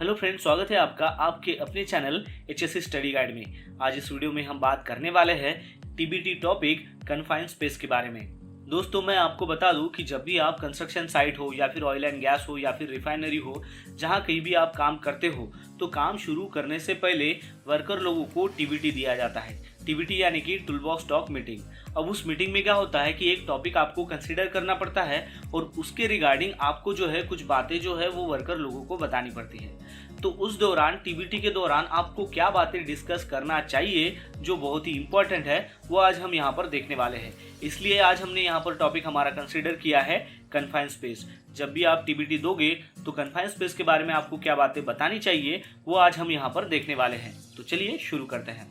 Hello friends, स्वागत है आपका आपके अपने चैनल HSC स्टडी गाइड में। आज इस वीडियो में हम बात करने वाले हैं TBT टॉपिक कन्फाइंड स्पेस के बारे में। दोस्तों, मैं आपको बता दूं कि जब भी आप कंस्ट्रक्शन साइट हो या फिर ऑयल एंड गैस हो या फिर रिफाइनरी हो, जहां कहीं भी आप काम करते हो, तो काम शुरू करने से पहले वर्कर लोगों को TBT दिया जाता है। TBT यानी कि टूल बॉक्स टॉक मीटिंग। अब उस मीटिंग में क्या होता है कि एक टॉपिक आपको कंसीडर करना पड़ता है और उसके रिगार्डिंग आपको जो है कुछ बातें जो है वो वर्कर लोगों को बतानी पड़ती है। तो उस दौरान TBT के दौरान आपको क्या बातें डिस्कस करना चाहिए जो बहुत ही इंपॉर्टेंट है, वो आज हम यहाँ पर देखने वाले हैं। इसलिए आज हमने यहाँ पर टॉपिक हमारा कंसीडर किया है कन्फाइंड स्पेस। जब भी आप TBT दोगे तो कन्फाइंड स्पेस के बारे में आपको क्या बातें बतानी चाहिए वो आज हम यहाँ पर देखने वाले हैं। तो चलिए शुरू करते हैं।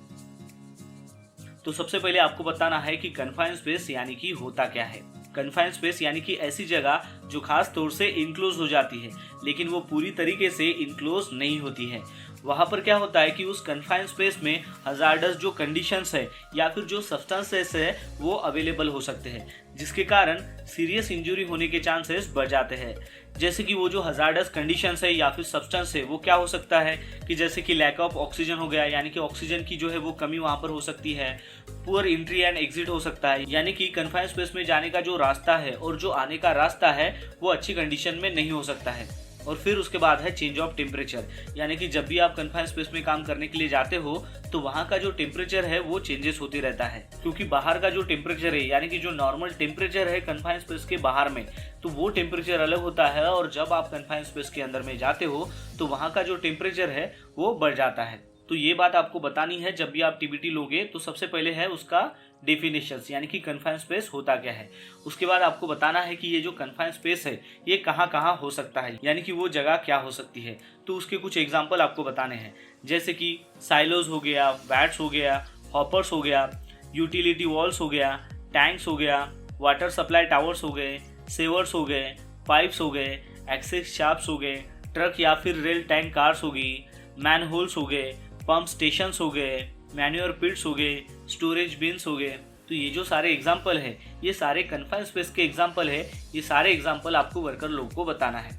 तो सबसे पहले आपको बताना है कि कन्फाइंड स्पेस यानी कि होता क्या है। कन्फाइंड स्पेस यानी कि ऐसी जगह जो खास तौर से इनक्लोज हो जाती है, लेकिन वो पूरी तरीके से इनक्लोज नहीं होती है। वहाँ पर क्या होता है कि उस कन्फाइंड स्पेस में हजार्डस जो कंडीशंस है या फिर जो सब्सटेंसेस है वो अवेलेबल हो सकते हैं, जिसके कारण सीरियस इंजरी होने के चांसेस बढ़ जाते हैं। जैसे कि वो जो हजार्डस कंडीशंस है या फिर सब्सटेंस है वो क्या हो सकता है कि जैसे कि लैक ऑफ ऑक्सीजन हो गया, यानी कि ऑक्सीजन की जो है वो कमी वहाँ पर हो सकती है। पुअर एंट्री एंड एग्जिट हो सकता है, यानी कि कन्फाइंड स्पेस में जाने का जो रास्ता है और जो आने का रास्ता है वो अच्छी कंडीशन में नहीं हो सकता है। और फिर उसके बाद है चेंज ऑफ टेम्परेचर, यानी कि जब भी आप कन्फाइंड स्पेस में काम करने के लिए जाते हो तो वहाँ का जो टेम्परेचर है वो चेंजेस होते रहता है, क्योंकि बाहर का जो टेम्परेचर है यानी कि जो नॉर्मल टेम्परेचर है कन्फाइंड स्पेस के बाहर में, तो वो टेम्परेचर अलग होता है। और जब आप कन्फाइंड स्पेस के अंदर में जाते हो तो वहाँ का जो टेम्परेचर है वो बढ़ जाता है। तो ये बात आपको बतानी है जब भी आप TBT लोगे। तो सबसे पहले है उसका डेफिनेशंस, यानी कि कन्फाइंड स्पेस होता क्या है। उसके बाद आपको बताना है कि ये जो कन्फाइंड स्पेस है ये कहाँ कहाँ हो सकता है, यानी कि वो जगह क्या हो सकती है। तो उसके कुछ एग्जाम्पल आपको बताने हैं, जैसे कि साइलोज हो गया, वैट्स हो गया, हॉपर्स हो गया, यूटिलिटी वॉल्स हो गया, टैंक्स हो गया, वाटर सप्लाई टावर्स हो गए, सेवर्स हो गए, पाइप्स हो गए, एक्सेस शाफ्ट्स हो गए, ट्रक या फिर रेल टैंक कार्स हो गई, मैनहोल्स हो गए, पंप स्टेशंस हो गए, मैन्योर पिट्स हो गए, स्टोरेज बिन्स हो गए। तो ये जो सारे एग्जाम्पल है ये सारे कन्फाइंड स्पेस के एग्जाम्पल है। ये सारे एग्जाम्पल आपको वर्कर लोगों को बताना है।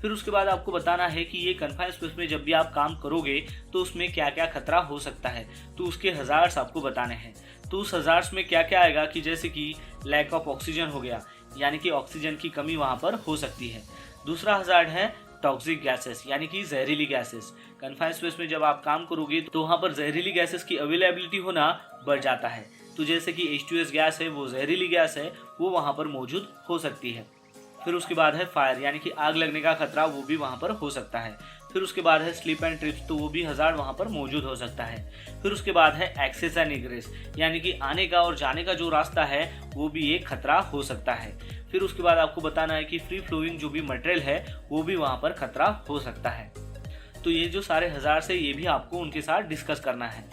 फिर उसके बाद आपको बताना है कि ये कन्फाइंड स्पेस में जब भी आप काम करोगे तो उसमें क्या क्या खतरा हो सकता है, तो उसके हजार्ड्स आपको बताने हैं। तो उस हजार्ड्स में क्या क्या आएगा कि जैसे कि लैक ऑफ ऑक्सीजन हो गया, यानी कि ऑक्सीजन की कमी वहाँ पर हो सकती है। दूसरा हजार्ड है टॉक्सिक गैसेस, यानी कि जहरीली गैसेस। कन्फाइंड स्पेस में जब आप काम करोगे तो वहाँ पर जहरीली गैसेस की अवेलेबिलिटी होना बढ़ जाता है। तो जैसे कि H2S गैस है, वो जहरीली गैस है, वो वहाँ पर मौजूद हो सकती है। फिर उसके बाद है फायर, यानी कि आग लगने का खतरा, वो भी वहाँ पर हो सकता है। फिर उसके बाद है स्लिप एंड ट्रिप्स, तो वो भी हजार्ड वहाँ पर मौजूद हो सकता है। फिर उसके बाद है एक्सेस एंड इग्रेस, यानी कि आने का और जाने का जो रास्ता है वो भी एक खतरा हो सकता है। फिर उसके बाद आपको बताना है कि फ्री फ्लोइंग जो भी मटेरियल है वो भी वहाँ पर खतरा हो सकता है। तो ये जो सारे हजार्ड्स है ये भी आपको उनके साथ डिस्कस करना है।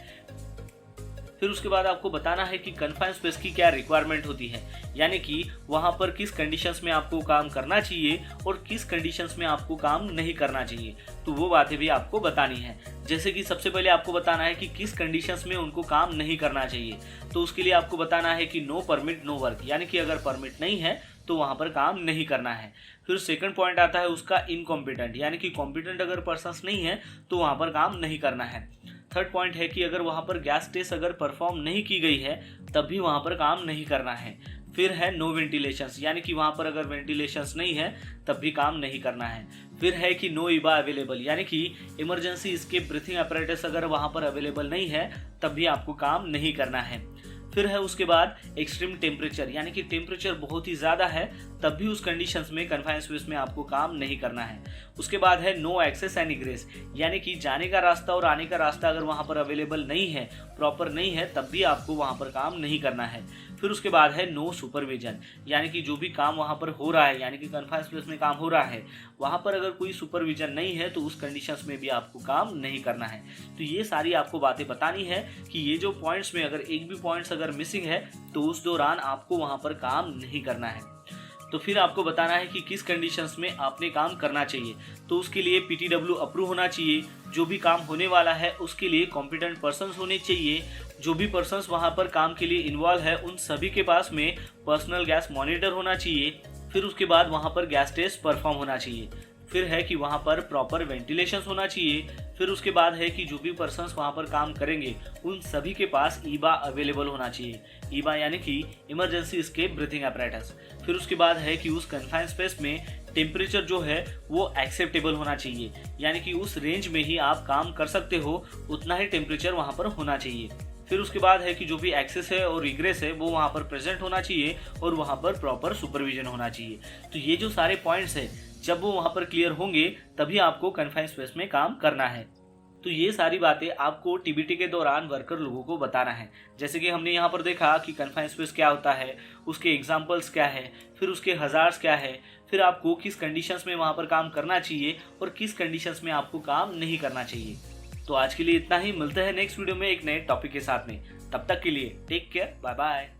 फिर उसके बाद आपको बताना है कि कन्फाइंड स्पेस की क्या रिक्वायरमेंट होती है, यानी कि वहाँ पर किस कंडीशंस में आपको काम करना चाहिए और किस कंडीशंस में आपको काम नहीं करना चाहिए। तो वो बातें भी आपको बतानी है। जैसे कि सबसे पहले आपको बताना है कि किस कंडीशंस में उनको काम नहीं करना चाहिए। तो उसके लिए आपको बताना है कि नो परमिट नो वर्क, यानी कि अगर परमिट नहीं है तो वहाँ पर काम नहीं करना है। फिर सेकंड पॉइंट आता है उसका इनकॉम्पिटेंट, यानी कि कॉम्पिटेंट अगर पर्सन्स नहीं है तो वहाँ पर काम नहीं करना है। थर्ड पॉइंट है कि अगर वहाँ पर गैस टेस्ट अगर परफॉर्म नहीं की गई है तब भी वहाँ पर काम नहीं करना है। फिर है नो वेंटिलेशंस, यानी कि वहाँ पर अगर वेंटिलेशंस नहीं है तब भी काम नहीं करना है। फिर है कि नो इबा अवेलेबल, यानी कि इमरजेंसी एस्केप ब्रीथिंग अपैरेटस अगर वहाँ पर अवेलेबल नहीं है तब भी आपको काम नहीं करना है। फिर है उसके बाद एक्सट्रीम टेम्परेचर, यानी कि टेम्परेचर बहुत ही ज़्यादा है तब भी उस कंडीशंस में कन्फाइंड स्पेस में आपको काम नहीं करना है। उसके बाद है नो एक्सेस एंड इग्रेस, यानी कि जाने का रास्ता और आने का रास्ता अगर वहाँ पर अवेलेबल नहीं है, प्रॉपर नहीं है, तब भी आपको वहाँ पर काम नहीं करना है। फिर उसके बाद है नो सुपरविजन, यानी कि जो भी काम वहाँ पर हो रहा है, यानी कि कन्फाइंड स्पेस में काम हो रहा है, वहाँ पर अगर कोई सुपरविजन नहीं है तो उस कंडीशंस में भी आपको काम नहीं करना है। तो ये सारी आपको बातें बतानी है कि ये जो पॉइंट्स में अगर एक भी पॉइंट्स अगर मिसिंग है तो उस दौरान आपको वहाँ पर काम नहीं करना है। तो फिर आपको बताना है कि किस कंडीशंस में आपने काम करना चाहिए। तो उसके लिए PTW अप्रूव होना चाहिए, जो भी काम होने वाला है उसके लिए कॉम्पिटेंट पर्सन्स होने चाहिए, जो भी पर्सन्स वहाँ पर काम के लिए इन्वॉल्व है उन सभी के पास में पर्सनल गैस मॉनिटर होना चाहिए। फिर उसके बाद वहाँ पर गैस टेस्ट परफॉर्म होना चाहिए। फिर है कि वहाँ पर प्रॉपर वेंटिलेशन होना चाहिए। फिर उसके बाद है कि जो भी पर्सन्स वहाँ पर काम करेंगे उन सभी के पास ईबा अवेलेबल होना चाहिए। ईबा यानी कि इमरजेंसी एस्केप ब्रीथिंग apparatus। फिर उसके बाद है कि उस कन्फाइन स्पेस में टेम्परेचर जो है वो एक्सेप्टेबल होना चाहिए, यानी कि उस रेंज में ही आप काम कर सकते हो, उतना ही टेम्परेचर वहाँ पर होना चाहिए। फिर उसके बाद है कि जो भी एक्सेस है और रिग्रेस है वो वहाँ पर प्रेजेंट होना चाहिए और वहाँ पर प्रॉपर सुपरविजन होना चाहिए। तो ये जो सारे पॉइंट्स है जब वो वहाँ पर क्लियर होंगे तभी आपको कन्फाइन स्पेस में काम करना है। तो ये सारी बातें आपको टीबीटी के दौरान वर्कर लोगों को बताना है। जैसे कि हमने यहाँ पर देखा कि कन्फाइन स्पेस क्या होता है, उसके एग्जाम्पल्स क्या है, फिर उसके हजार्ड्स क्या है, फिर आपको किस कंडीशंस में वहाँ पर काम करना चाहिए और किस कंडीशंस में आपको काम नहीं करना चाहिए। तो आज के लिए इतना ही, मिलते हैं नेक्स्ट वीडियो में एक नए टॉपिक के साथ में। तब तक के लिए टेक केयर, बाय बाय।